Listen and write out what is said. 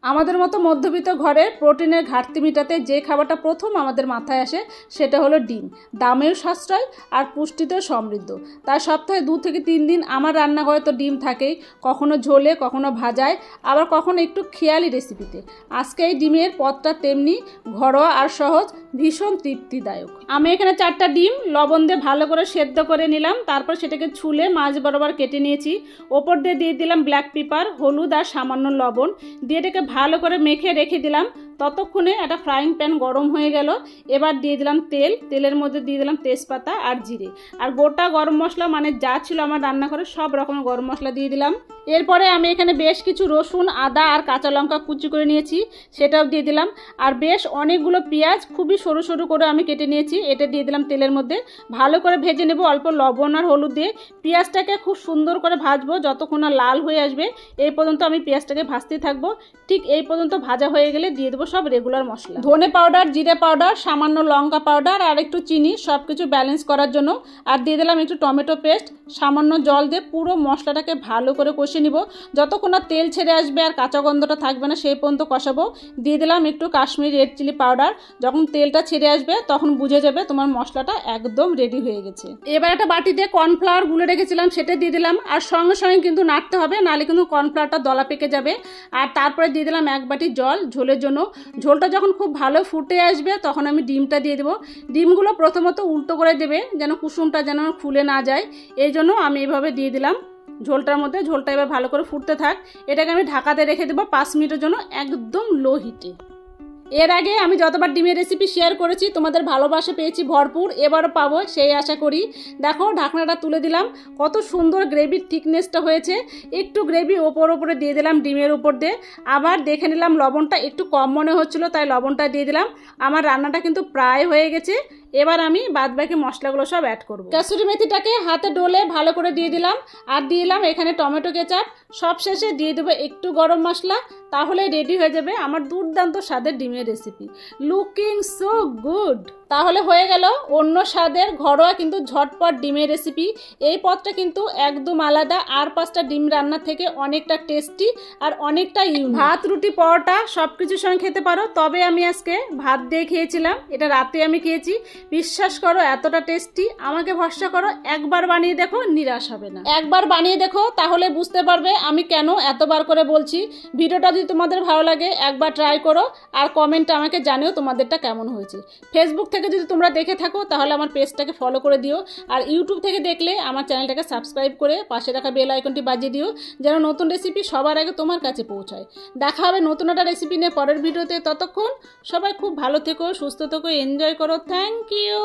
আমাদের মতো মধ্যবিত্ত ঘরে প্রোটিনের ঘাটতি মেটাতে যে খাবারটা প্রথম আমাদের মাথায় আসে সেটা হলো ডিম। দামেও সাশ্রয় আর পুষ্টিতেও সমৃদ্ধ। তাই সপ্তাহে 2 থেকে 3 দিন আমার রান্নাঘরে তো ডিম থাকেই, কখনো ঝোলে, কখনো ভাজায়, আবার কখনো একটু খেয়ালি রেসিপিতে। আজকে এই ডিমের পদটা তেমনি ঘরোয়া আর সহজ, ভীষণ তৃপ্তিদায়ক। আমি এখানে 4টা ডিম লবণ দিয়ে ভালো করে সেদ্ধ করে নিলাম, তারপর সেটাকে ছুলে মাঝ বরাবর কেটে নিয়েছি। ওপর দিয়ে দিলাম ব্ল্যাক পেপার, হলুদ আর সামান্য লবণ দিয়ে এটাকে ভালো করে মেখে রেখে দিলাম। ততক্ষণে একটা ফ্রাইং প্যান গরম হয়ে গেল। এবার দিয়ে দিলাম তেল, তেলের মধ্যে দিয়ে দিলাম তেজপাতা আর জিরে আর গোটা গরম মশলা, মানে যা ছিল আমার রান্নাঘরে সব রকমের গরম মশলা দিয়ে দিলাম। এরপরে আমি এখানে বেশ কিছু রসুন, আদা আর কাঁচা লঙ্কা কুচি করে নিয়েছি, সেটাও দিয়ে দিলাম। আর বেশ অনেকগুলো পেঁয়াজ খুবই সরু সরু করে আমি কেটে নিয়েছি, এটা দিয়ে দিলাম তেলের মধ্যে। ভালো করে ভেজে নেব অল্প লবণ আর হলুদ দিয়ে। পেঁয়াজটাকে খুব সুন্দর করে ভাজবো যতক্ষণ না লাল হয়ে আসবে, এই পর্যন্ত আমি পেঁয়াজটাকে ভাজতেই থাকবো। ঠিক এই পর্যন্ত ভাজা হয়ে গেলে দিয়ে দেবো সব রেগুলার মশলা, ধনে পাউডার, জিরে পাউডার, সামান্য লঙ্কা পাউডার আর একটু চিনি, সব কিছু ব্যালেন্স করার জন্য। আর দিয়ে দিলাম একটু টমেটো পেস্ট। সামান্য জল দিয়ে পুরো মশলাটাকে ভালো করে কষে নিব যতক্ষণ না তেল ছেড়ে আসবে আর কাঁচা গন্ধটা থাকবে না, সেই পর্যন্ত কষাবো। দিয়ে দিলাম একটু কাশ্মীরি রেড চিলি পাউডার। যখন তেলটা ছেড়ে আসবে তখন বুঝে যাবে তোমার মশলাটা একদম রেডি হয়ে গেছে। এবার একটা বাটিতে কর্নফ্লাওয়ার গুলে রেখেছিলাম, সেটা দিয়ে দিলাম। আর সঙ্গে সঙ্গে কিন্তু নাড়তে হবে, নাহলে কিন্তু কর্নফ্লাওয়ারটা দলা পেকে যাবে। আর তারপরে দিয়ে দিলাম 1 বাটি জল ঝোলের জন্য। ঝোলটা যখন খুব ভালো ফুটে আসবে তখন আমি ডিমটা দিয়ে দেবো। ডিমগুলো প্রথমত উল্টো করে দেবে যেন কুসুমটা যেন খুলে না যায়, এই জন্য আমি এইভাবে দিয়ে দিলাম ঝোলটার মধ্যে। ঝোলটা এবার ভালো করে ফুটতে থাক। এটাকে আমি ঢাকাতে রেখে দেবো 5 মিনিটের জন্য, একদম লো হিটে। এর আগে আমি যতবার ডিমের রেসিপি শেয়ার করেছি তোমাদের ভালোবাসা পেয়েছি ভরপুর, এবারও পাবো সেই আশা করি। দেখো ঢাকনাটা তুলে দিলাম, কত সুন্দর গ্রেভির থিকনেসটা হয়েছে। একটু গ্রেভি ওপরে দিয়ে দিলাম ডিমের উপর দিয়ে। আবার দেখে নিলাম লবণটা একটু কম মনে হচ্ছিলো, তাই লবণটা দিয়ে দিলাম। আমার রান্নাটা কিন্তু প্রায় হয়ে গেছে। এবার আমি বাদবাকি মশলাগুলো সব অ্যাড করব। কাসুরি মেথিটাকে হাতে ডলে ভালো করে দিয়ে দিলাম। আর দিয়ে দিলাম এখানে টমেটো কেচাপ। সব শেষে দিয়ে দেবো একটু গরম মশলা। তাহলে রেডি হয়ে যাবে আমার দুর্দান্ত স্বাদের ডিমের রেসিপি। Looking so good. তাহলে হয়ে গেল অন্য স্বাদের ঘরোয়া কিন্তু ঝটপট ডিমের রেসিপি। এই পদটা কিন্তু একদম আলাদা, আর 5টা ডিম রান্না থেকে অনেকটা টেস্টি আর অনেকটা ভাত, রুটি, পরোটা সব কিছুর সঙ্গে খেতে পারো। তবে আমি আজকে ভাত দিয়ে খেয়েছিলাম, এটা রাতে আমি খেয়েছি। বিশ্বাস করো এতটা টেস্টি, আমাকে ভরসা করো, একবার বানিয়ে দেখো, নিরাশ হবে না। একবার বানিয়ে দেখো, তাহলে বুঝতে পারবে আমি কেন এতবার করে বলছি। ভিডিওটা যদি তোমাদের ভালো লাগে একবার ট্রাই করো, আর কমেন্টে আমাকে জানিও তোমাদেরটা কেমন হয়েছে। ফেসবুক থেকে যদি তোমরা দেখে থাকো তাহলে আমার পেজটাকে ফলো করে দিও, আর ইউটিউব থেকে দেখলে আমার চ্যানেলটাকে সাবস্ক্রাইব করে পাশে রাখা বেল আইকনটি বাজিয়ে দিও, যেন নতুন রেসিপি সবার আগে তোমার কাছে পৌঁছায়। দেখা হবে নতুন একটা রেসিপি নিয়ে পরের ভিডিওতে। ততক্ষণ সবাই খুব ভালো থেকো, সুস্থ থেকো, এনজয় করো। Thank you.